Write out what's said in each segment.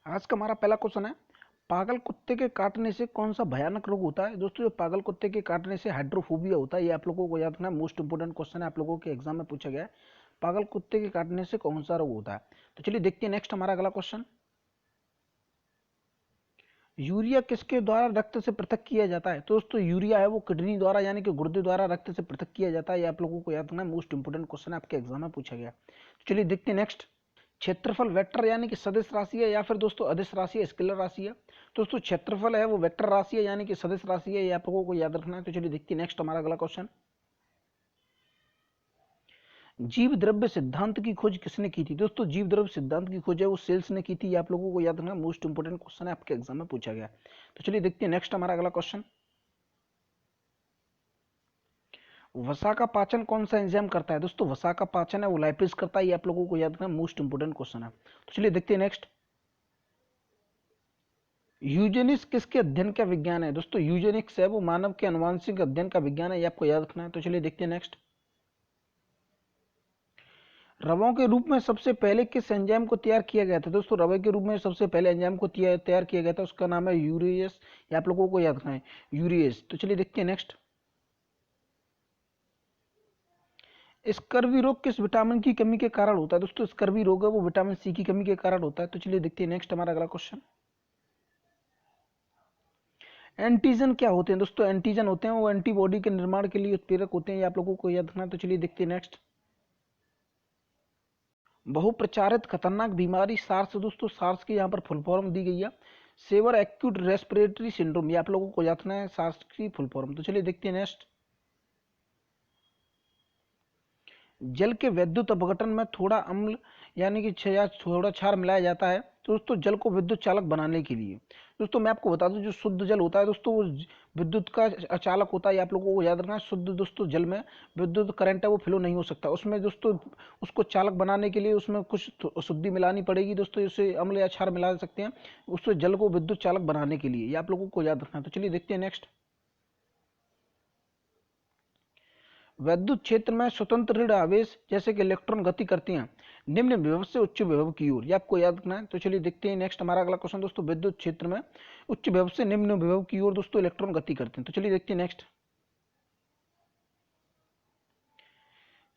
आज का हमारा पहला क्वेश्चन है, पागल कुत्ते के काटने से कौन सा भयानक रोग होता है। दोस्तों, जो पागल कुत्ते के काटने से हाइड्रोफोबिया होता है, ये आप लोगों को याद रखना है। मोस्ट इंपोर्टेंट क्वेश्चन है, आप लोगों के एग्जाम में पूछा गया है। पागल कुत्ते के काटने से कौन सा रोग होता है। तो चलिए देखते हैं नेक्स्ट हमारा अगला क्वेश्चन। यूरिया किसके द्वारा रक्त से पृथक किया जाता है। तो दोस्तों, यूरिया है वो किडनी द्वारा यानी कि गुर्दे द्वारा रक्त से पृथक किया जाता है। ये आप लोगों को याद रखना है, मोस्ट इंपोर्टेंट क्वेश्चन है, आपके एग्जाम में पूछा गया। तो चलिए देखते हैं नेक्स्ट। क्षेत्रफल वेक्टर यानी कि सदिश राशि है या फिर दोस्तों अदिश राशि है, स्केलर राशि है। दोस्तों, क्षेत्रफल है वो वेक्टर राशि है यानी कि सदिश राशि है, ये आप लोगों को याद रखना है। तो चलिए देखते हैं नेक्स्ट हमारा अगला क्वेश्चन। जीव द्रव्य सिद्धांत की खोज किसने की थी। दोस्तों, जीव द्रव्य सिद्धांत की खोज है वो सेल्स ने की थी, ये आप लोगों को याद रखना, मोस्ट इंपोर्टेंट क्वेश्चन है, आपके एग्जाम में पूछा गया। तो चलिए देखते हैं नेक्स्ट हमारा अगला क्वेश्चन। वसा का पाचन कौन सा एंजाइम करता है। दोस्तों, वसा का पाचन है वो लाइपेज करता है, ये आप लोगों को याद रखना, मोस्ट इंपोर्टेंट क्वेश्चन है। तो चलिए देखते हैं नेक्स्ट। यूजेनिक्स किसके अध्ययन का विज्ञान है। दोस्तों, यूजेनिक्स है वो मानव के अनुवांशिक अध्ययन का विज्ञान है, ये आपको याद रखना है। तो चलिए देखते हैं नेक्स्ट। रवों के रूप में सबसे पहले किस एंजाइम को तैयार किया गया था। दोस्तों, रवे के रूप में सबसे पहले एंजाइम को तैयार किया गया था, उसका नाम है यूरियस, ये आप लोगों को याद रखना है, यूरियस। तो चलिए देखते हैं नेक्स्ट। स्कर्वी रोग किस विटामिन की कमी के कारण होता है। दोस्तों, स्कर्वी रोग है वो विटामिन सी की कमी के कारण होता है। तो चलिए देखते हैं नेक्स्ट हमारा अगला क्वेश्चन। एंटीजन क्या होते हैं। दोस्तों, एंटीजन होते हैं वो एंटीबॉडी के निर्माण के लिए उत्प्रेरक होते हैं, ये आप लोगों को याद रखना है। तो चलिए देखते हैं नेक्स्ट। बहुप्रचारित खतरनाक बीमारी सार्स। दोस्तों, सार्स की यहाँ पर फुल फॉर्म दी गई है, सेवर एक्यूट रेस्पिरेटरी सिंड्रोम, ये आप लोगों को याद रखना है, सार्स की फुल फॉर्म। तो चलिए देखते हैं नेक्स्ट। जल के विद्युत अपघटन में थोड़ा अम्ल यानी कि या थोड़ा क्षार मिलाया जाता है, तो दोस्तों जल को विद्युत चालक बनाने के लिए। दोस्तों, मैं आपको बता दूं, जो शुद्ध जल होता है दोस्तों वो विद्युत का अचालक होता है, ये आप लोगों को याद रखना है। शुद्ध दोस्तों जल में विद्युत करंट है वो फ्लो नहीं हो सकता, उसमें दोस्तों उसको चालक बनाने के लिए उसमें कुछ शुद्धि मिलानी पड़ेगी। दोस्तों, इसे अम्ल या क्षार मिला सकते हैं उससे जल को विद्युत चालक बनाने के लिए, ये आप लोगों को याद रखना है। तो चलिए देखते हैं नेक्स्ट। वैद्युत क्षेत्र में स्वतंत्र ऋण आवेश जैसे कि इलेक्ट्रॉन गति करते हैं निम्न विभव से उच्च विभव की ओर, ये आपको याद रखना है। तो चलिए देखते हैं नेक्स्ट हमारा अगला क्वेश्चन। दोस्तों, विद्युत क्षेत्र में उच्च विभव से निम्न विभव की ओर दोस्तों इलेक्ट्रॉन गति करते हैं। तो चलिए देखते हैं नेक्स्ट।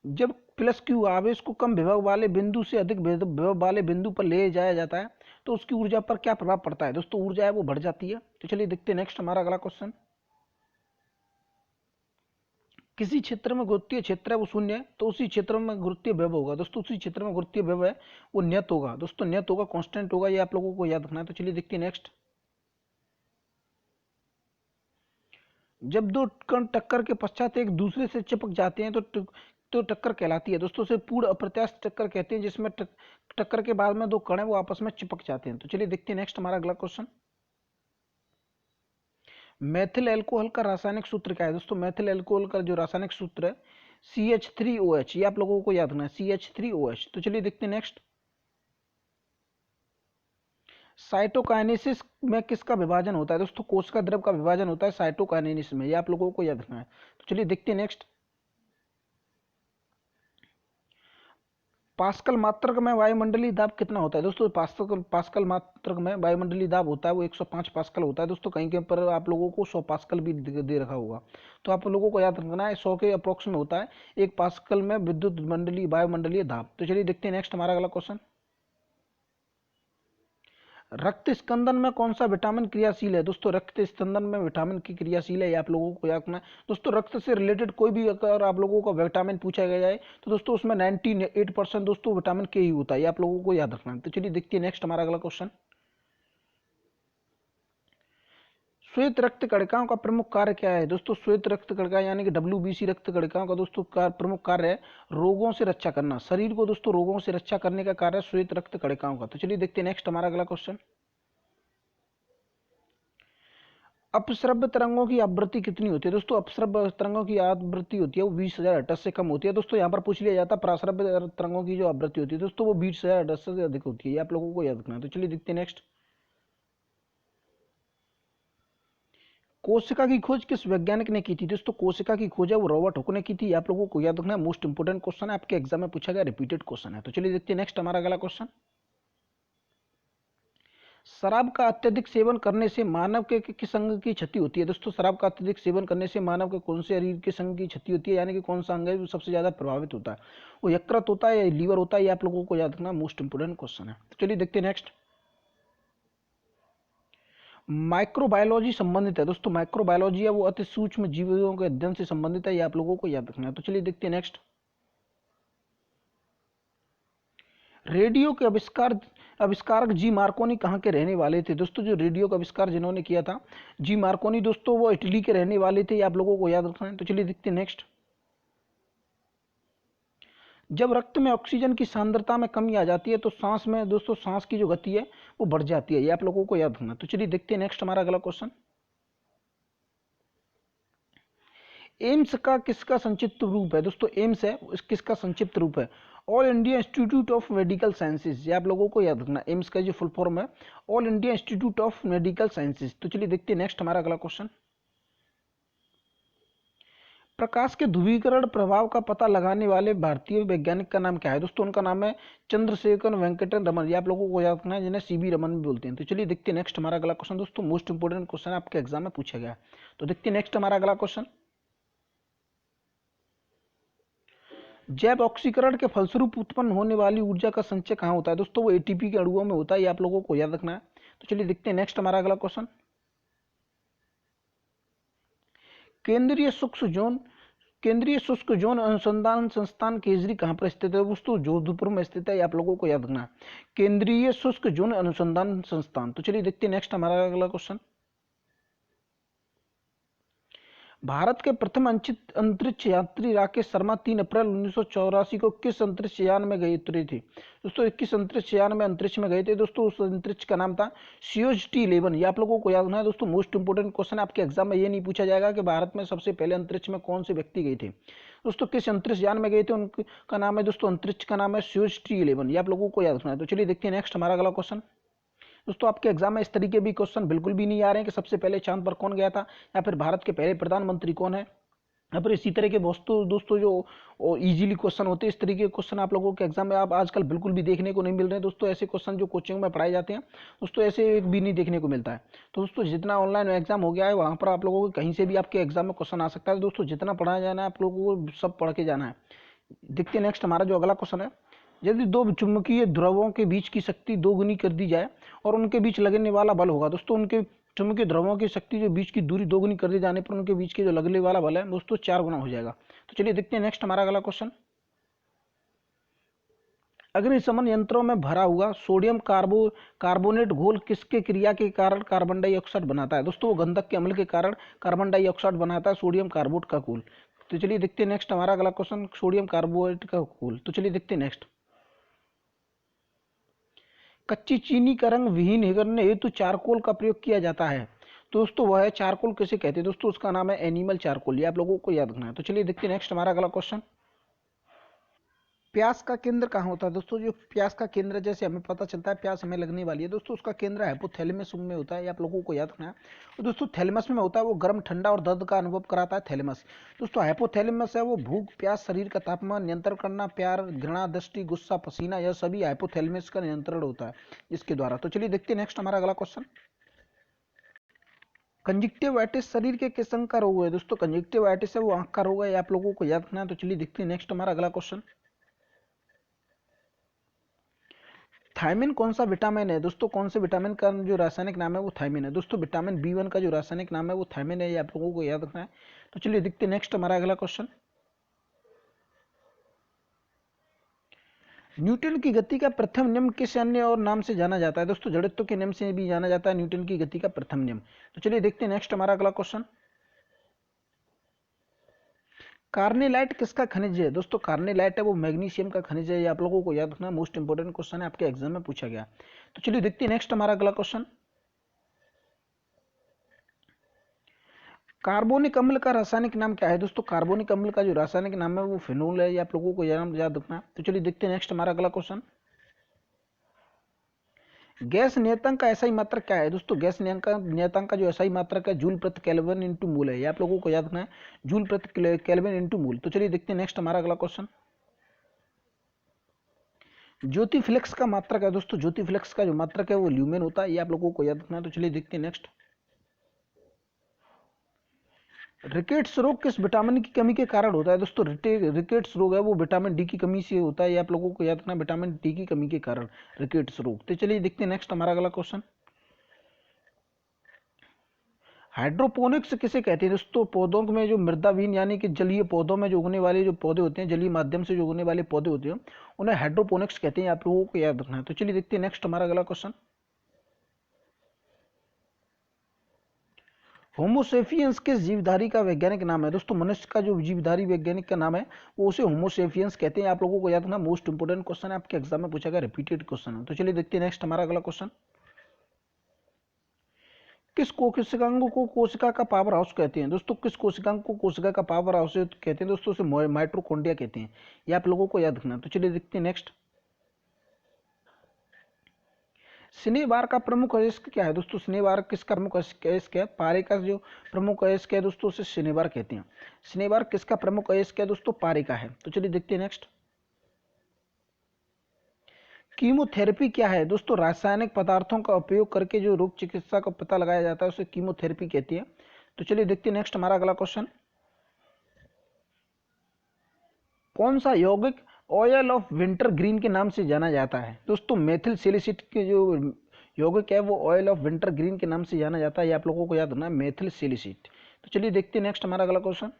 जब प्लस क्यू आवेश को कम विभव वाले बिंदु से अधिक विभव वाले बिंदु पर ले जाया जाता है तो उसकी ऊर्जा पर क्या प्रभाव पड़ता है। दोस्तों, ऊर्जा है वो बढ़ जाती है। तो चलिए देखते हैं नेक्स्ट हमारा अगला क्वेश्चन। किसी क्षेत्र में गुरुत्वीय क्षेत्र है वो शून्य है तो उसी क्षेत्र में गुरुत्वीय विभव होगा। दोस्तों, उसी क्षेत्र में गुरुत्वीय विभव है वो नियत होगा। दोस्तों, नियत होगा, कांस्टेंट होगा, ये आप लोगों को याद रखना है। तो चलिए देखते हैं नेक्स्ट। जब दो कण टक्कर के पश्चात एक दूसरे से चिपक जाते हैं तो टक्कर कहलाती है। दोस्तों, उसे पूर्ण अप्रत्याशित टक्कर कहते हैं, जिसमें टक्कर के बाद में दो कण है वो आपस में चिपक जाते हैं। तो चलिए देखते हैं नेक्स्ट हमारा अगला क्वेश्चन। मैथिल एल्कोहल का रासायनिक सूत्र क्या है। दोस्तों, मैथिल एल्कोहल का जो रासायनिक सूत्र है CH3OH, ये आप लोगों को याद रखना है, CH3OH। तो चलिए देखते हैं नेक्स्ट। साइटोकाइनेसिस में किसका विभाजन होता है। दोस्तों, कोशिका द्रव का विभाजन होता है साइटोकाइनेसिस में, ये आप लोगों को याद रखना है। तो चलिए देखते हैं नेक्स्ट। पास्कल मात्रक में वायुमंडलीय दाब कितना होता है। दोस्तों, पास्कल मात्रक में वायुमंडलीय दाब होता है वो 105 पास्कल होता है। दोस्तों, कहीं के पर आप लोगों को 100 पास्कल भी दे रखा होगा, तो आप लोगों को याद रखना है 100 के अप्रोक्स में होता है 1 पास्कल में विद्युत मंडलीय वायुमंडलीय दाब। तो चलिए देखते हैं नेक्स्ट हमारा अगला क्वेश्चन। रक्त स्कंदन में कौन सा विटामिन क्रियाशील है। दोस्तों, रक्त स्कंदन में विटामिन की क्रियाशील है, ये आप लोगों को याद रखना है। दोस्तों, रक्त से रिलेटेड कोई भी अगर आप लोगों को विटामिन पूछा गया जाए तो दोस्तों उसमें 98% दोस्तों विटामिन के ही होता है, ये आप लोगों को याद रखना है। तो चलिए देखते हैं नेक्स्ट हमारा अगला क्वेश्चन। श्वेत रक्त कणिकाओं का प्रमुख कार्य क्या है। दोस्तों, श्वेत रक्त कणिका यानी कि WBC रक्त कणिकाओं का दोस्तों प्रमुख कार्य है रोगों से रक्षा करना। शरीर को दोस्तों रोगों से रक्षा करने का कार्य है श्वेत रक्त कणिकाओं का। तो चलिए देखते हैं नेक्स्ट हमारा अगला क्वेश्चन। अपश्रव्य तरंगों की आवृत्ति कितनी होती है। दोस्तों, अपश्रव्य तरंगों की आवृत्ति होती है वो 20,000 हर्ट्ज से कम होती है। दोस्तों, यहाँ पर पूछ लिया जाता है पराश्रव्य तरंगों की जो आवृत्ति होती है दोस्तों वो 20,000 हर्ट्ज से अधिक होती है, ये आप लोगों को याद रखना है। तो चलिए देखते हैं नेक्स्ट। कोशिका की खोज किस वैज्ञानिक ने की थी। दोस्तों, कोशिका की खोज है वो रॉबर्ट हुक ने की थी, आप लोगों को याद रखना है, मोस्ट इंपोर्टेंट क्वेश्चन है, आपके एग्जाम में पूछा गया रिपीटेड क्वेश्चन है। तो चलिए देखते हैं नेक्स्ट हमारा अगला क्वेश्चन। शराब का अत्यधिक सेवन करने से मानव के किस अंग की क्षति होती है? दोस्तों शराब का अत्यधिक सेवन करने से मानव के कौन से शरीर के अंग की क्षति होती है, यानी कि कौन सा अंग है वो सबसे ज्यादा प्रभावित होता है? वो यकृत होता है या लीवर होता है? ये आप लोगों को याद रखना मोस्ट इंपोर्टेंट क्वेश्चन है। तो चलिए देखते हैं नेक्स्ट। माइक्रोबायोलॉजी संबंधित है दोस्तों, माइक्रोबायोलॉजी है वो अति सूक्ष्म जीवों के अध्ययन से संबंधित है, ये आप लोगों को याद रखना है। तो चलिए देखते हैं नेक्स्ट। रेडियो के आविष्कारक जी मार्कोनी कहाँ के रहने वाले थे? दोस्तों जो रेडियो का आविष्कार जिन्होंने किया था जी मार्कोनी, दोस्तों वो इटली के रहने वाले थे, ये आप लोगों को याद रखना है। तो चलिए देखते हैं नेक्स्ट। जब रक्त में ऑक्सीजन की सांद्रता में कमी आ जाती है तो सांस में दोस्तों सांस की जो गति है वो बढ़ जाती है, ये आप लोगों को याद रखना। तो चलिए देखते हैं नेक्स्ट हमारा अगला क्वेश्चन। एम्स का किसका संक्षिप्त रूप है? दोस्तों एम्स है किसका संक्षिप्त रूप है? All India institute of medical sciences, ये आप लोगों को याद रखना। एम्स का जो फुल फॉर्म है all India institute of medical sciences. तो चलिए देखते हैं नेक्स्ट हमारा अगला क्वेश्चन। प्रकाश के ध्रुवीकरण प्रभाव का पता लगाने वाले भारतीय वैज्ञानिक का नाम क्या है? दोस्तों उनका नाम है चंद्रशेखर वेंकटन रमन, ये आप लोगों को याद रखना है, जिन्हें सीवी रमन भी बोलते हैं। तो चलिए देखते हैं नेक्स्ट हमारा अगला क्वेश्चन। दोस्तों मोस्ट इंपोर्टेंट क्वेश्चन आपके एग्जाम में पूछा गया है। तो देखते हैं नेक्स्ट हमारा अगला क्वेश्चन। जैव ऑक्सीकरण के फलस्वरूप उत्पन्न होने वाली ऊर्जा का संचय कहाँ होता है? दोस्तों वो एटीपी के अणुओं में होता है, ये आप लोगों को याद रखना है। तो चलिए देखते हैं नेक्स्ट हमारा अगला क्वेश्चन। केंद्रीय शुष्क जोन केंद्रीय शुष्क जोन अनुसंधान संस्थान केजरी कहाँ पर स्थित है? दोस्तों जोधपुर में स्थित है, ये आप लोगों को याद रखना है, केंद्रीय शुष्क जोन अनुसंधान संस्थान। तो चलिए देखते हैं नेक्स्ट हमारा अगला क्वेश्चन। भारत के प्रथम अंतरिक्ष यात्री राकेश शर्मा 3 अप्रैल 1984 को किस अंतरिक्ष यान में गए उतरे थे? दोस्तों किस अंतरिक्ष यान में अंतरिक्ष में गए थे? दोस्तों उस अंतरिक्ष का नाम था सीओज T11, ये आप लोगों को याद रखना है। दोस्तों मोस्ट इंपोर्टेंट क्वेश्चन, आपके एग्जाम में ये नहीं पूछा जाएगा कि भारत में सबसे पहले अंतरिक्ष में कौन से व्यक्ति गए थे। दोस्तों किस अंतरिक्ष यान में गए थे उनका नाम है दोस्तों अंतरिक्ष का नाम है सीओज T11, ये आप लोगों को याद रखना है। तो चलिए देखते हैं नेक्स्ट हमारा अगला क्वेश्चन। दोस्तों आपके एग्जाम में इस तरीके भी क्वेश्चन बिल्कुल भी नहीं आ रहे हैं कि सबसे पहले चांद पर कौन गया था, या फिर भारत के पहले प्रधानमंत्री कौन है, या फिर इसी तरह के दोस्तों जो इजीली क्वेश्चन होते हैं, इस तरीके के क्वेश्चन आप लोगों के एग्जाम में आप आजकल बिल्कुल भी देखने को नहीं मिल रहे हैं। दोस्तों ऐसे क्वेश्चन जो कोचिंग में पढ़ाए जाते हैं दोस्तों ऐसे एक भी नहीं देखने को मिलता है। तो दोस्तों जितना ऑनलाइन एग्जाम हो गया है वहाँ पर आप लोगों को कहीं से भी आपके एग्जाम में क्वेश्चन आ सकता है। दोस्तों जितना पढ़ाया जाना है आप लोगों को सब पढ़ के जाना है। देखते हैं नेक्स्ट हमारा जो अगला क्वेश्चन है। यदि दो चुंबकीय ध्रुवों के बीच की शक्ति दोगुनी कर दी जाए और उनके बीच लगने वाला बल होगा, दोस्तों उनके चुंबकीय ध्रुवों की शक्ति जो बीच की दूरी दोगुनी कर दी जाने पर उनके बीच के जो लगने वाला बल है दोस्तों 4 गुना हो जाएगा। तो चलिए देखते हैं नेक्स्ट हमारा अगला क्वेश्चन। अग्निशमन यंत्रों में भरा हुआ सोडियम कार्बोनेट घोल किसके क्रिया के कारण कार्बन डाइऑक्साइड बनाता है? दोस्तों वो गंधक के अम्ल के कारण कार्बन डाइऑक्साइड बनाता है, सोडियम कार्बोनेट का घोल। तो चलिए देखते हैं नेक्स्ट हमारा अगला क्वेश्चन, सोडियम कार्बोनेट का घोल। तो चलिए देखते हैं नेक्स्ट। कच्ची चीनी का रंग विहीन करने हेतु चारकोल का प्रयोग किया जाता है, तो दोस्तों वह है चारकोल किसे कहते हैं? दोस्तों उसका नाम है एनिमल चारकोल, ये आप लोगों को याद रखना है। तो चलिए देखते हैं नेक्स्ट हमारा अगला क्वेश्चन। प्यास का केंद्र कहाँ होता है? दोस्तों जो प्यास का केंद्र, जैसे हमें पता चलता है प्यास हमें लगने वाली है दोस्तों, उसका केंद्र हाइपोथैलेमस में होता है, ये आप लोगों को याद रखना है। और दोस्तों थैलेमस में होता है वो गर्म ठंडा और दर्द का अनुभव कराता है थैलेमस। दोस्तों हाइपोथैलेमस है वो भूख प्यास शरीर का तापमान नियंत्रण करना, प्यार घृणा दृष्टि गुस्सा पसीना, यह सभी हाइपोथैलेमस का नियंत्रण होता है इसके द्वारा। तो चलिए देखते हैं नेक्स्ट हमारा अगला क्वेश्चन। कंजक्टिवाइटिस शरीर के किस अंग का रोग है? दोस्तों कंजक्टिवाइटिस है वो आंख का रोग है, ये आप लोगों को याद रखना है। तो चलिए देखते हैं नेक्स्ट हमारा अगला क्वेश्चन। थायमिन कौन सा विटामिन है? दोस्तों कौन से विटामिन का जो रासायनिक नाम है वो थायमिन है। दोस्तों विटामिन B1 का जो रासायनिक नाम है वो थायमिन है, ये आप लोगों को याद रखना है। तो चलिए देखते हैं नेक्स्ट हमारा अगला क्वेश्चन। न्यूटन की गति का प्रथम नियम किस अन्य और नाम से जाना जाता है? दोस्तों जड़त्व के नियम से भी जाना जाता है न्यूटन की गति का प्रथम नियम। तो चलिए देखते हैं नेक्स्ट हमारा अगला क्वेश्चन। कार्नेलाइट किसका खनिज है? दोस्तों कार्नेलाइट है वो मैग्नीशियम का खनिज है, ये आप लोगों को याद रखना, मोस्ट इंपोर्टेंट क्वेश्चन है, आपके एग्जाम में पूछा गया। तो चलिए देखते हैं नेक्स्ट हमारा अगला क्वेश्चन। कार्बोनिक अम्ल का रासायनिक नाम क्या है? दोस्तों कार्बोनिक अम्ल का जो रासायनिक नाम है वो फिनोल है, ये आप लोगों को याद रखना। तो चलिए देखते हैं नेक्स्ट हमारा अगला क्वेश्चन। गैस नियतांक का एसआई मात्रक क्या है? दोस्तों गैस नियतांक का जो एसआई मात्रक है जूल प्रति केल्विन इंटू मूल है, ये आप लोगों को याद रखना है, जूल प्रति केल्विन इंटू मूल। तो चलिए देखते हैं नेक्स्ट हमारा अगला क्वेश्चन। ज्योति फ्लेक्स का मात्रक है दोस्तों, ज्योति फ्लेक्स का जो मात्रक है वो ल्यूमेन होता है, ये आप लोगों को याद रखना है। तो चलिए देखते हैं नेक्स्ट। रिकेट्स रोग किस विटामिन की कमी के कारण होता है दोस्तों? रिकेट्स रोग है वो विटामिन डी की कमी से होता है, ये आप लोगों को याद रखना, विटामिन डी की कमी के कारण रिकेट्स रोग। तो चलिए देखते हैं नेक्स्ट हमारा अगला क्वेश्चन। हाइड्रोपोनिक्स किसे कहते हैं दोस्तों? पौधों में जो मृदाविहीन यानी कि जलीय पौधों में जो उगने वाले जो पौधे होते हैं, जलीय माध्यम से जो उगने वाले पौधे होते हैं, उन्हें हाइड्रोपोनिक्स कहते हैं, आप लोगों को याद रखना है। तो चलिए देखते हैं नेक्स्ट हमारा अगला क्वेश्चन। होमोसेपियंस किस जीवधारी का वैज्ञानिक नाम है दोस्तों? मनुष्य का जो जीवधारी वैज्ञानिक का नाम है वो उसे होमोसेपियंस कहते हैं, आप लोगों को याद रखना, मोस्ट इंपोर्टेंट क्वेश्चन है, आपके एग्जाम में पूछा गया, रिपीटेड क्वेश्चन है। तो चलिए देखते हैं नेक्स्ट हमारा अगला क्वेश्चन। किस कोशिकांग को कोशिका का पावर हाउस कहते हैं दोस्तों? किस कोशिकांग को कोशिका का पावर हाउस कहते हैं दोस्तों? उसे माइटोकॉन्ड्रिया कहते हैं, ये आप लोगों को याद रखना। तो चलिए देखते हैं नेक्स्ट। शनिवार का प्रमुख अयस्क क्या है दोस्तों? शनिवार किसका प्रमुख अयस्क है? पारे का जो प्रमुख अयस्क है दोस्तों उसे शनिवार कहते हैं। शनिवार किसका प्रमुख अयस्क है दोस्तों? पारे का है। तो चलिए देखते हैं नेक्स्ट। कीमोथेरेपी क्या है दोस्तों? रासायनिक पदार्थों का उपयोग करके जो रोग चिकित्सा का पता लगाया जाता है उसे कीमोथेरेपी कहती है। तो चलिए देखते हैं नेक्स्ट हमारा अगला क्वेश्चन। कौन सा यौगिक ऑयल ऑफ विंटर ग्रीन के नाम से जाना जाता है दोस्तों? मेथिल सैलिसिलेट के जो यौगिक है वो ऑयल ऑफ विंटर ग्रीन के नाम से जाना जाता है, ये आप लोगों को याद रखना है, मेथिल सैलिसिलेट। तो चलिए देखते हैं नेक्स्ट हमारा अगला क्वेश्चन।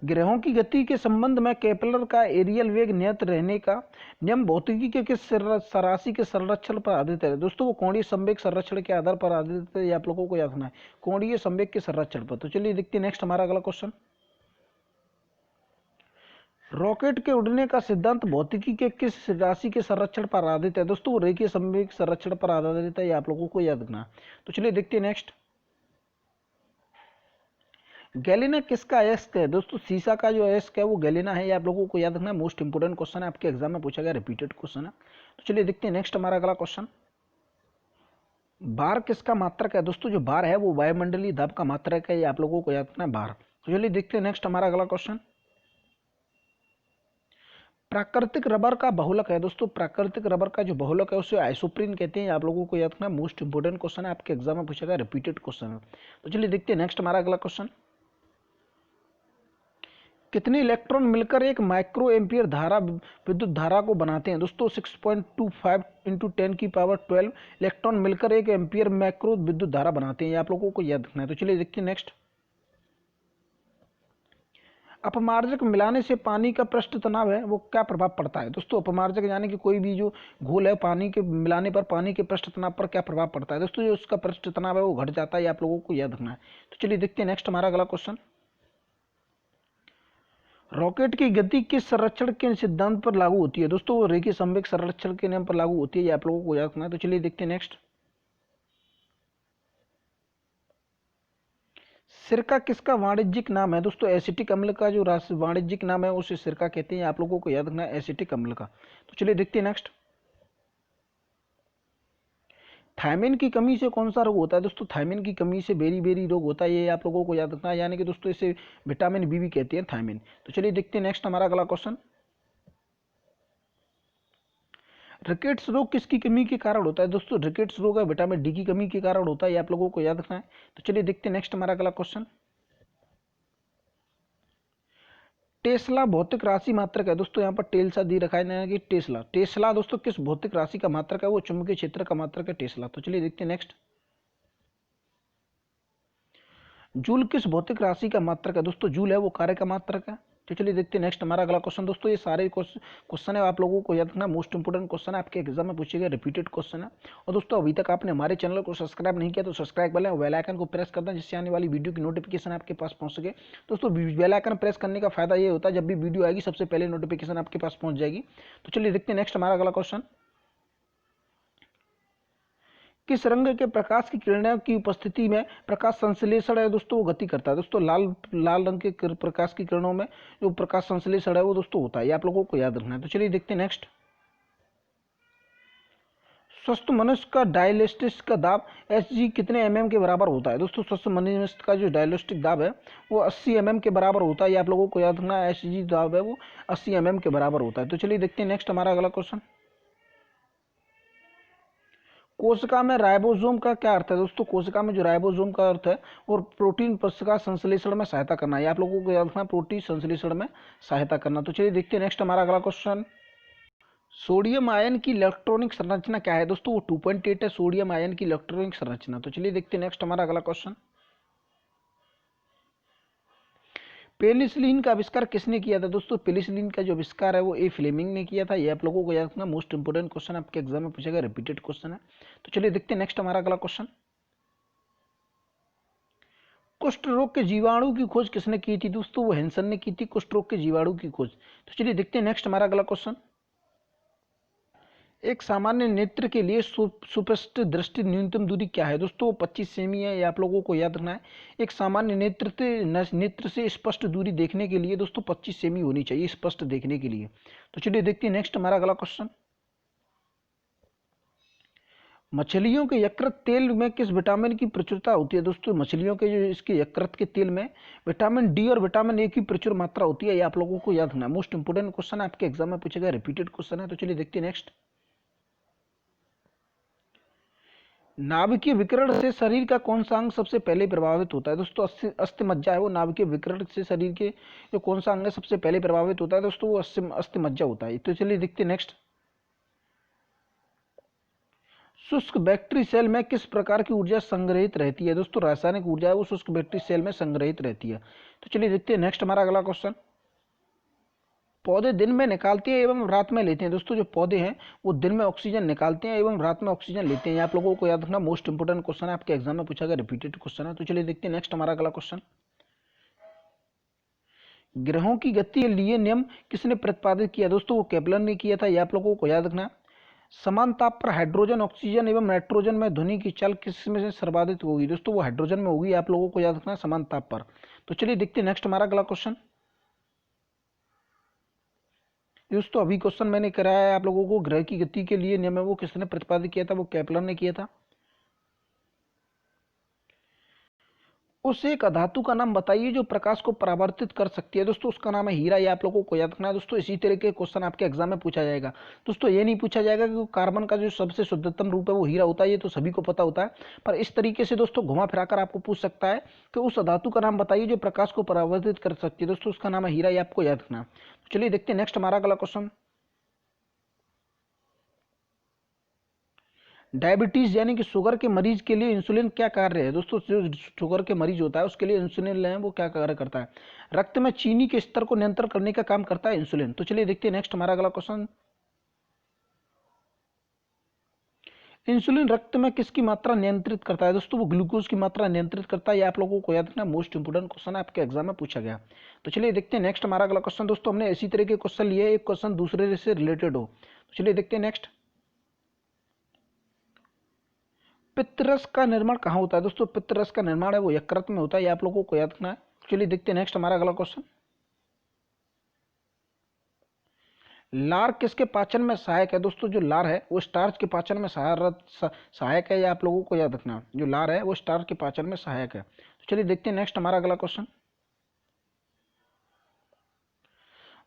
ग्रहों की गति के संबंध में केपलर का एरियल वेग नियत रहने का नियम भौतिकी के किस राशि के संरक्षण पर आधारित है दोस्तों? वो कोणीय संवेग संरक्षण के आधार पर आधारित है, ये आप लोगों को याद रखना है, कोणीय संवेग के संरक्षण पर। तो चलिए देखते हैं नेक्स्ट हमारा अगला क्वेश्चन। रॉकेट के उड़ने का सिद्धांत भौतिकी के किस राशि के संरक्षण पर आधारित है दोस्तों? वो रेखीय संवेग संरक्षण पर आधारित है, ये आप लोगों को याद रखना। तो चलिए देखते हैं नेक्स्ट। गैलिना किसका अयस्क है दोस्तों? सीसा का जो अयस्क है वो गैलिना है, ये आप लोगों को याद रखना, मोस्ट इंपोर्टेंट क्वेश्चन है, आपके एग्जाम में पूछा गया, रिपीटेड क्वेश्चन है। तो चलिए देखते हैं नेक्स्ट हमारा अगला क्वेश्चन। बार किसका मात्रक है दोस्तों? जो बार है वो वायुमंडलीय दाब का मात्रक है, ये आप लोगों को याद रखना है, बार। तो चलिए देखते हैं नेक्स्ट हमारा अगला क्वेश्चन। प्राकृतिक रबर का बहुलक है दोस्तों, प्राकृतिक रबर का जो बहुलक है उसे आइसोप्रीन कहते हैं, आप लोगों को याद रखना, मोस्ट इंपोर्टेंट क्वेश्चन है, आपके एग्जाम में पूछा गया, रिपीटेड क्वेश्चन है। तो चलिए देखते हैं नेक्स्ट हमारा अगला क्वेश्चन। कितने इलेक्ट्रॉन मिलकर एक माइक्रो एम्पियर धारा विद्युत धारा को बनाते हैं दोस्तों? 6.25 इंटू 10⁻12 इलेक्ट्रॉन मिलकर एक एम्पियर माइक्रो विद्युत धारा बनाते हैं, ये आप लोगों को याद रखना है। तो चलिए देखते हैं नेक्स्ट। अपमार्जक मिलाने से पानी का पृष्ठ तनाव है वो क्या प्रभाव पड़ता है दोस्तों? अपमार्जक यानी कि कोई भी जो घोल है पानी के मिलाने पर पानी के पृष्ठ तनाव पर क्या प्रभाव पड़ता है दोस्तों? जो उसका पृष्ठ तनाव है वो घट जाता है, ये आप लोगों को याद रखना है। तो चलिए देखते हैं नेक्स्ट हमारा अगला क्वेश्चन। रॉकेट की गति किस संरक्षण के सिद्धांत पर लागू होती है दोस्तों? वो रेखीय संवेग संरक्षण के नियम पर लागू होती है, ये आप लोगों को याद रखना है। तो चलिए देखते हैं नेक्स्ट। सिरका किसका वाणिज्यिक नाम है दोस्तों? एसिटिक अम्ल का जो वाणिज्यिक नाम है उसे सिरका कहते हैं, आप लोगों को याद रखना है, एसिटिक अम्ल का। तो चलिए देखते हैं नेक्स्ट। थायमिन की कमी से कौन सा रोग होता है दोस्तों? थायमिन की कमी से बेरी बेरी रोग होता है, ये आप लोगों को याद रखना है, यानी कि दोस्तों इसे विटामिन बी भी कहते हैं, थायमिन। तो चलिए देखते हैं नेक्स्ट हमारा अगला क्वेश्चन। रिकेट्स रोग किसकी कमी के कारण होता है दोस्तों? रिकेट्स रोग है विटामिन डी की कमी के कारण होता है, ये आप लोगों को याद रखना है। तो चलिए देखते हैं नेक्स्ट हमारा अगला क्वेश्चन। टेस्ला भौतिक राशि मात्रक है दोस्तों, यहाँ पर टेल्सा दी रखा है कि टेस्ला, टेस्ला दोस्तों किस भौतिक राशि का मात्रक है? वो चुंबकीय क्षेत्र का मात्रक है, टेस्ला। तो चलिए देखते हैं नेक्स्ट। जूल किस भौतिक राशि का मात्रक है दोस्तों? जूल है वो कार्य का मात्रक है। तो चलिए देखते हैं नेक्स्ट हमारा अगला क्वेश्चन। दोस्तों ये सारे क्वेश्चन है आप लोगों को याद रखना, मोस्ट इंपोर्टेंट क्वेश्चन है, आपके एग्जाम में पूछे गए, रिपीटेड क्वेश्चन है। और दोस्तों अभी तक आपने हमारे चैनल को सब्सक्राइब नहीं किया तो सब्सक्राइब कर लें, बेल आइकन को प्रेस कर दें जिससे आने वाली वीडियो की नोटिफिकेशन आपके पास पहुंच सके। दोस्तों बेल आइकन प्रेस करने का फायदा ये होता है जब भी वीडियो आएगी सबसे पहले नोटिफिकेशन आपके पास पहुंच जाएगी। तो चलिए देखते हैं नेक्स्ट हमारा अगला क्वेश्चन। किस रंग के प्रकाश की किरणों की उपस्थिति में प्रकाश संश्लेषण है दोस्तों वो गति करता है? दोस्तों लाल लाल रंग के प्रकाश की किरणों में जो प्रकाश संश्लेषण है वो दोस्तों होता है, ये आप लोगों को याद रखना है। तो चलिए देखते हैं नेक्स्ट। स्वस्थ मनुष्य का डायलिस्टिक का दाब एच कितने के बराबर होता है? दोस्तों स्वस्थ मनुष्य का जो डायलिस्टिक दाब है वो 80 के बराबर होता है। ये आप लोगों को याद रखना है, दाब है वो 80 के बराबर होता है। तो चलिए देखते हैं नेक्स्ट हमारा अगला क्वेश्चन। कोशिका में राइबोसोम का क्या अर्थ है? दोस्तों कोशिका में जो राइबोसोम का अर्थ है और प्रोटीन कोशिका संश्लेषण में सहायता करना है। आप लोगों को याद रखना, प्रोटीन संश्लेषण में सहायता करना। तो चलिए देखते हैं नेक्स्ट हमारा अगला क्वेश्चन। सोडियम आयन की इलेक्ट्रॉनिक संरचना क्या है? दोस्तों वो 2.8 है सोडियम आयन की इलेक्ट्रॉनिक संरचना। तो चलिए देखते हैं नेक्स्ट हमारा अगला क्वेश्चन। पेनिसिलिन का आविष्कार किसने किया था? दोस्तों पेनिसिलिन का जो आविष्कार है वो ए फ्लेमिंग ने किया था। ये आप लोगों को याद रखना, मोस्ट इंपोर्टेंट क्वेश्चन आपके एग्जाम में पूछेगा, रिपीटेड क्वेश्चन है। तो चलिए देखते हैं नेक्स्ट हमारा अगला क्वेश्चन। कुष्ठ रोग के जीवाणु की खोज किसने की थी? दोस्तों वो हेंसन ने की थी कुष्ठ रोग के जीवाणु की खोज। तो चलिए देखते हैं नेक्स्ट हमारा अगला क्वेश्चन। एक सामान्य नेत्र के लिए सुस्पष्ट दृष्टि न्यूनतम दूरी क्या है? दोस्तों 25 सेमी है, ये आप लोगों को याद रखना है। एक सामान्य नेत्र से स्पष्ट दूरी देखने के लिए दोस्तों 25 सेमी होनी चाहिए स्पष्ट देखने के लिए। तो चलिए देखते हैं नेक्स्ट हमारा अगला क्वेश्चन। मछलियों के यकृत तेल में किस विटामिन की प्रचुरता होती है? दोस्तों मछलियों के जो इसके यकृत के तेल में विटामिन डी और विटामिन ए की प्रचुर मात्रा होती है। ये आप लोगों को याद रखना है, मोस्ट इंपोर्टेंट क्वेश्चन है, आपके एग्जाम में पूछेगा, रिपीटेड क्वेश्चन है। तो चलिए देखते हैं नेक्स्ट। नाभिकीय विकिरण से शरीर का कौन सा अंग सबसे पहले प्रभावित होता है? दोस्तों अस्थिमज्जा है वो। नाभिकीय विकिरण से शरीर के जो कौन सा अंग है सबसे पहले प्रभावित होता है? दोस्तों वो अस्थिमज्जा होता है। तो चलिए देखते हैं नेक्स्ट। शुष्क बैक्टीरिया सेल में किस प्रकार की ऊर्जा संग्रहित रहती है? दोस्तों रासायनिक ऊर्जा है वो शुष्क बैक्टीरिया सेल में संग्रहित रहती है। तो चलिए देखते हैं नेक्स्ट हमारा अगला क्वेश्चन। पौधे दिन में निकालते हैं एवं रात में लेते हैं। दोस्तों जो पौधे हैं वो दिन में ऑक्सीजन निकालते हैं एवं रात में ऑक्सीजन लेते हैं। आप लोगों को याद रखना, मोस्ट इंपोर्टेंट क्वेश्चन है, आपके एग्जाम में पूछा गया, रिपीटेड क्वेश्चन है। तो चलिए देखते हैं नेक्स्ट हमारा अगला क्वेश्चन। ग्रहों की गति के लिए नियम किसने प्रतिपादित किया? दोस्तों वो केपलर ने किया था। ये आप लोगों को याद रखना। समान ताप पर हाइड्रोजन ऑक्सीजन एवं नाइट्रोजन में ध्वनि की चाल किस में से सर्वाधिक होगी? दोस्तों वो हाइड्रोजन में होगी। आप लोगों को याद रखना समान ताप पर। तो चलिए देखते हैं नेक्स्ट हमारा अगला क्वेश्चन। दोस्तों अभी क्वेश्चन मैंने कराया है आप लोगों को, ग्रह की गति के लिए नियम है वो किसने प्रतिपादित किया था? वो केपलर ने किया था। उस एक धातु का नाम बताइए जो प्रकाश को परावर्तित कर सकती है। दोस्तों उसका नाम है हीरा। ये आप लोगों को याद रखना है। दोस्तों इसी तरह के क्वेश्चन आपके एग्जाम में पूछा जाएगा। दोस्तों ये नहीं पूछा जाएगा कि कार्बन का जो सबसे शुद्धतम रूप है वो हीरा होता है, ये तो सभी को पता होता है। पर इस तरीके से दोस्तों घुमा फिराकर आपको पूछ सकता है कि उस धातु का नाम बताइए जो प्रकाश को परावर्तित कर सकती है। दोस्तों उसका नाम है हीरा। ये आपको याद रखना। चलिए देखते हैं नेक्स्ट हमारा अगला क्वेश्चन। डायबिटीज यानी कि शुगर के मरीज के लिए इंसुलिन क्या कार्य है? दोस्तों जो शुगर के मरीज होता है उसके लिए इंसुलिन लें वो क्या कार्य करता है? रक्त में चीनी के स्तर को नियंत्रण करने का काम करता है इंसुलिन। तो चलिए देखते हैं नेक्स्ट हमारा अगला क्वेश्चन। इंसुलिन रक्त में किसकी मात्रा नियंत्रित करता है? दोस्तों वो ग्लूकोज की मात्रा नियंत्रित करता है। ये आप लोगों को याद रखना, मोस्ट इंपोर्टेंट क्वेश्चन है, आपके एग्जाम में पूछा गया। तो चलिए देखते हैं नेक्स्ट हमारा अगला क्वेश्चन। दोस्तों हमने इसी तरह के क्वेश्चन लिए, एक क्वेश्चन दूसरे से रिलेटेड हो। तो चलिए देखते हैं नेक्स्ट। पित्तरस का निर्माण कहाँ होता है? दोस्तों पित्तरस का निर्माण है वो यकृत में होता है। ये आप लोगों को याद रखना है। चलिए देखते हैं नेक्स्ट हमारा अगला क्वेश्चन। लार किसके पाचन में सहायक है? दोस्तों जो लार है वो स्टार्च के पाचन में सहायक है। ये आप लोगों को याद रखना, जो लार है वो स्टार्च के पाचन में सहायक है। तो चलिए देखते हैं नेक्स्ट हमारा अगला क्वेश्चन।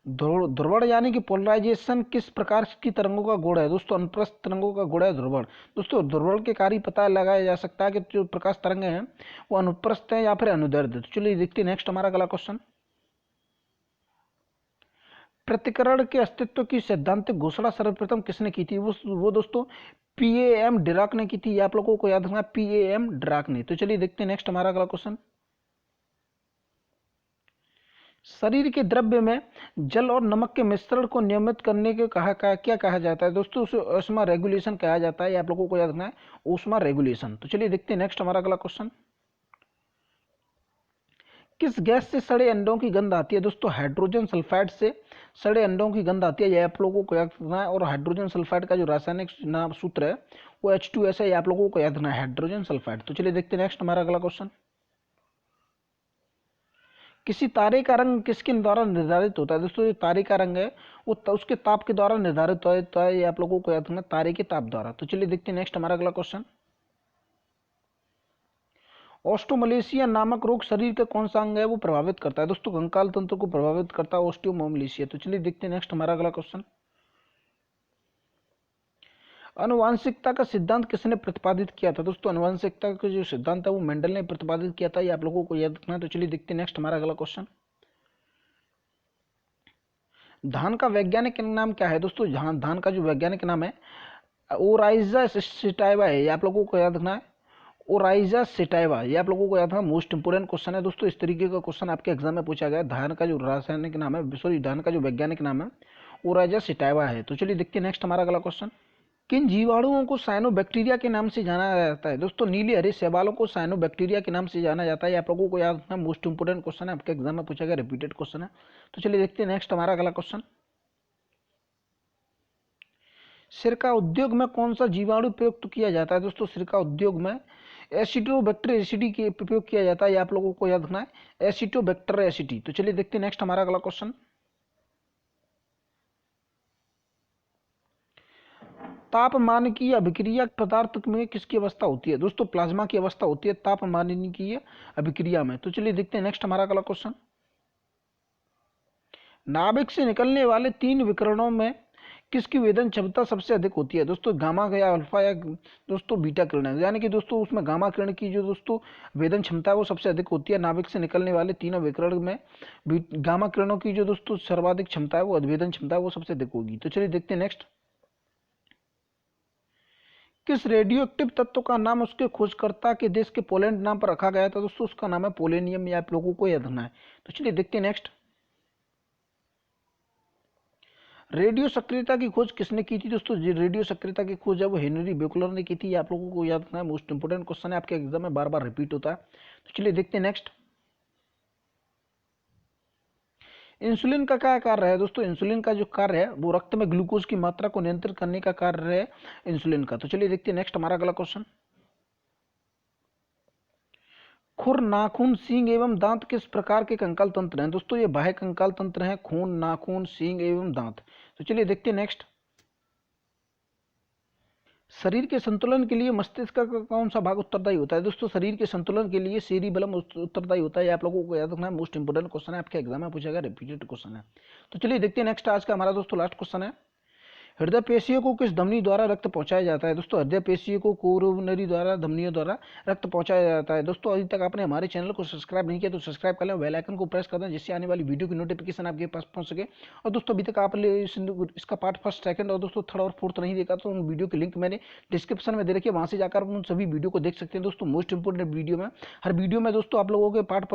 ध्रुवण यानी कि पोलराइजेशन किस प्रकार की तरंगों का गुण है? दोस्तों अनुप्रस्थ तरंगों का गुण है ध्रुवण। दोस्तों ध्रुवण के कार्य पता लगाया जा सकता है कि जो प्रकाश तरंगे हैं वो अनुप्रस्थ है या फिर अनुदैर्ध्य। तो चलिए देखते हैं नेक्स्ट हमारा अगला क्वेश्चन। प्रतिकरण के अस्तित्व की सैद्धांतिक घोषणा सर्वप्रथम किसने की थी? वो दोस्तों पीएएम डिराक ने की थी। ये आप लोगों को याद रखना, पीएएम डिराक ने। तो चलिए देखते हैं नेक्स्ट हमारा अगला क्वेश्चन। शरीर के द्रव्य में जल और नमक के मिश्रण को नियमित करने के क्या कहा जाता है? दोस्तों उसे ऊष्मा रेगुलेशन कहा जाता है। ये आप लोगों को याद रखना है, ऊष्मा रेगुलेशन। तो चलिए देखते हैं नेक्स्ट हमारा अगला क्वेश्चन। किस गैस से सड़े अंडों की गंध आती है? दोस्तों हाइड्रोजन सल्फाइड से सड़े अंडों की गंध आती है। ये आप लोगों को याद रखना है। और हाइड्रोजन सल्फाइड का जो रासायनिक नाम सूत्र है वो H2S है। ये आप लोगों को याद रखना है, हाइड्रोजन सल्फाइड। तो चलिए देखते हैं नेक्स्ट हमारा अगला क्वेश्चन। किसी तारे का रंग किसके द्वारा निर्धारित होता है? दोस्तों जो तारे का रंग है वो उसके ताप के द्वारा निर्धारित होता है, ये आप लोगों को याद रखना, तारे के ताप द्वारा। तो चलिए देखते हैं नेक्स्ट हमारा अगला क्वेश्चन। ऑस्टियोमलेशिया नामक रोग शरीर का कौन सा अंग है वो प्रभावित करता है? दोस्तों कंकाल तंत्र को प्रभावित करता है ऑस्टियोमलेशिया। तो चलिए देखते हैं नेक्स्ट हमारा अगला क्वेश्चन। अनुवांशिकता का सिद्धांत किसने प्रतिपादित किया था? दोस्तों अनुवांशिकता का जो सिद्धांत है वो मेंडल ने प्रतिपादित किया था, ये आप लोगों को याद रखना है। तो चलिए देखते हैं नेक्स्ट हमारा अगला क्वेश्चन। धान का वैज्ञानिक नाम क्या है? दोस्तों धान का जो वैज्ञानिक नाम है ओराइजा सिटाइवा है, ये आप लोगों को याद रखना है। ओराइजा सिटाइवा, ये आप लोगों को याद रखना, मोस्ट इंपोर्टेंट क्वेश्चन है दोस्तों। इस तरीके का क्वेश्चन आपके एग्जाम में पूछा गया। धान का जो रासायनिक नाम है, सॉरी धान का जो वैज्ञानिक नाम है ओराइजा सिटाइवा है। तो चलिए देखते हैं नेक्स्ट हमारा अगला क्वेश्चन। किन जीवाणुओं को साइनोबैक्टीरिया के नाम से जाना जाता है? दोस्तों नीले हरे शैवालों को साइनोबैक्टीरिया के नाम से जाना जाता है, आप लोगों को याद रखना, मोस्ट इंपोर्टेंट क्वेश्चन है, आपके एग्जाम में पूछा गया, रिपीटेड क्वेश्चन है। तो चलिए देखते हैं नेक्स्ट हमारा अगला क्वेश्चन। सिरका उद्योग में कौन सा जीवाणु प्रयुक्त किया जाता है? दोस्तों सिरका उद्योग में एसिटोबैक्टर एसिडी के उपयोग किया जाता है, ये आप लोगों को याद रखना है, एसिटोबैक्टर एसिडी। तो चलिए देखते हैं नेक्स्ट हमारा अगला क्वेश्चन। तापमानकीय अभिक्रिया पदार्थ में किसकी अवस्था होती है? दोस्तों प्लाज्मा की अवस्था होती है तापमानकीय अभिक्रिया में। तो चलिए देखते हैं नेक्स्ट हमारा अगला क्वेश्चन। नाभिक से निकलने वाले 3 विकिरणों में किसकी वेदन क्षमता सबसे अधिक होती है? दोस्तों गामा या अल्फा या दोस्तों बीटा किरण, यानी कि दोस्तों उसमें गामा किरण की जो दोस्तों वेदन क्षमता है वो सबसे अधिक होती है। नाभिक से निकलने वाले तीनों विकिरण में गामा किरणों की जो दोस्तों सर्वाधिक क्षमता है वो वेदन क्षमता है वो सबसे अधिक होगी। तो चलिए देखते हैं नेक्स्ट। किस रेडियो एक्टिव तत्व का नाम उसके खोजकर्ता के देश के पोलैंड नाम पर रखा गया था? दोस्तों उसका नाम है पोलेनियम, या आप लोगों को याद रखना है। तो चलिए देखते हैं नेक्स्ट। रेडियो सक्रियता की खोज किसने की थी? दोस्तों रेडियो सक्रियता की खोज है वो हेनरी बेकुलर ने की थी, ये आप लोगों को याद रखना है, मोस्ट इंपोर्टेंट क्वेश्चन है, आपके एग्जाम में बार बार रिपीट होता है। तो चलिए देखते हैं नेक्स्ट। इंसुलिन का क्या कार्य है? दोस्तों इंसुलिन का जो कार्य है वो रक्त में ग्लूकोज की मात्रा को नियंत्रित करने का कार्य है इंसुलिन का। तो चलिए देखते हैं नेक्स्ट हमारा अगला क्वेश्चन। खुर नाखून सींग एवं दांत किस प्रकार के कंकाल तंत्र हैं? दोस्तों ये बाह्य कंकाल तंत्र हैं, खून नाखून सींग एवं दांत। तो चलिए देखते हैं नेक्स्ट। शरीर के संतुलन के लिए मस्तिष्क का कौन सा भाग उत्तरदायी होता है? दोस्तों शरीर के संतुलन के लिए सेरिबेलम उत्तरदायी होता है, ये आप लोगों को याद रखना है, मोस्ट इंपोर्टेंट क्वेश्चन है, आपके एग्जाम में पूछा गया, रिपीटेड क्वेश्चन है। तो चलिए देखते हैं नेक्स्ट आज का हमारा दोस्तों लास्ट क्वेश्चन है। हृदय पेशियों को किस धमनी द्वारा रक्त पहुंचाया जाता है? दोस्तों हृदय पेशियों को कोरोनरी द्वारा धमनियों द्वारा रक्त पहुंचाया जाता है। दोस्तों अभी तक आपने हमारे चैनल को सब्सक्राइब नहीं किया तो सब्सक्राइब कर लें, बेल आइकन को प्रेस कर दें, जिससे आने वाली वीडियो की नोटिफिकेशन आपके पास पहुंच सके। और दोस्तों अभी तक आपने इसका पार्ट फर्स्ट सेकंड और दोस्तों थर्ड और फोर्थ नहीं देखा तो उन वीडियो की लिंक मैंने डिस्क्रिप्शन में दे रखी है, वहां से जाकर उन सभी वीडियो को देख सकते हैं। दोस्तों मोस्ट इंपोर्टेंट वीडियो में हर वीडियो में दोस्तों आप लोगों के पार्ट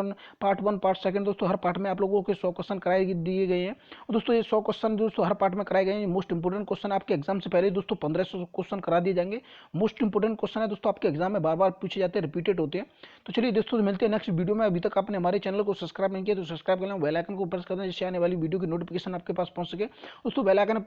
1 पार्ट सेकंड दोस्तों हर पार्ट में आप लोगों के 100 क्वेश्चन कराए दिए गए हैं। और दोस्तों ये 100 क्वेश्चन दोस्तों हर पार्ट में कराए गए हैं, मोस्ट इंपोर्टेंट क्वेश्चन आपके एग्जाम से पहले दोस्तों 1500 क्वेश्चन करा दिए जाएंगे। मोस्ट इंपोर्टेंट क्वेश्चन है दोस्तों, आपके एग्जाम में बार बार पूछे जाते हैं, रिपीटेड होते हैं। तो चलिए दोस्तों मिलते हैं नेक्स्ट वीडियो में। अभी तक आपने हमारे चैनल को सब्सक्राइब नहीं किया तो सब्सक्राइब कर लें, बेल आइकन को प्रेस कर दें, जिससे आने वाली वीडियो की नोटिफिकेशन आपके पास पहुंच सके। दोस्तों बेल आइकन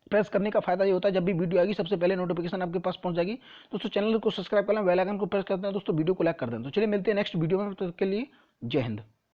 प्रेस करने का फायदा ये होता है जब भी वीडियो आएगी सबसे पहले नोटिफिकेशन आपके पास पहुंच जाएगी। दोस्तों चैनल को सब्सक्राइब कर लें, बेल आइकन को प्रेस करते हैं, दोस्तों वीडियो को लाइक कर दें। तो चलिए मिलते हैं नेक्स्ट वीडियो में, तब तक के लिए जय हिंद।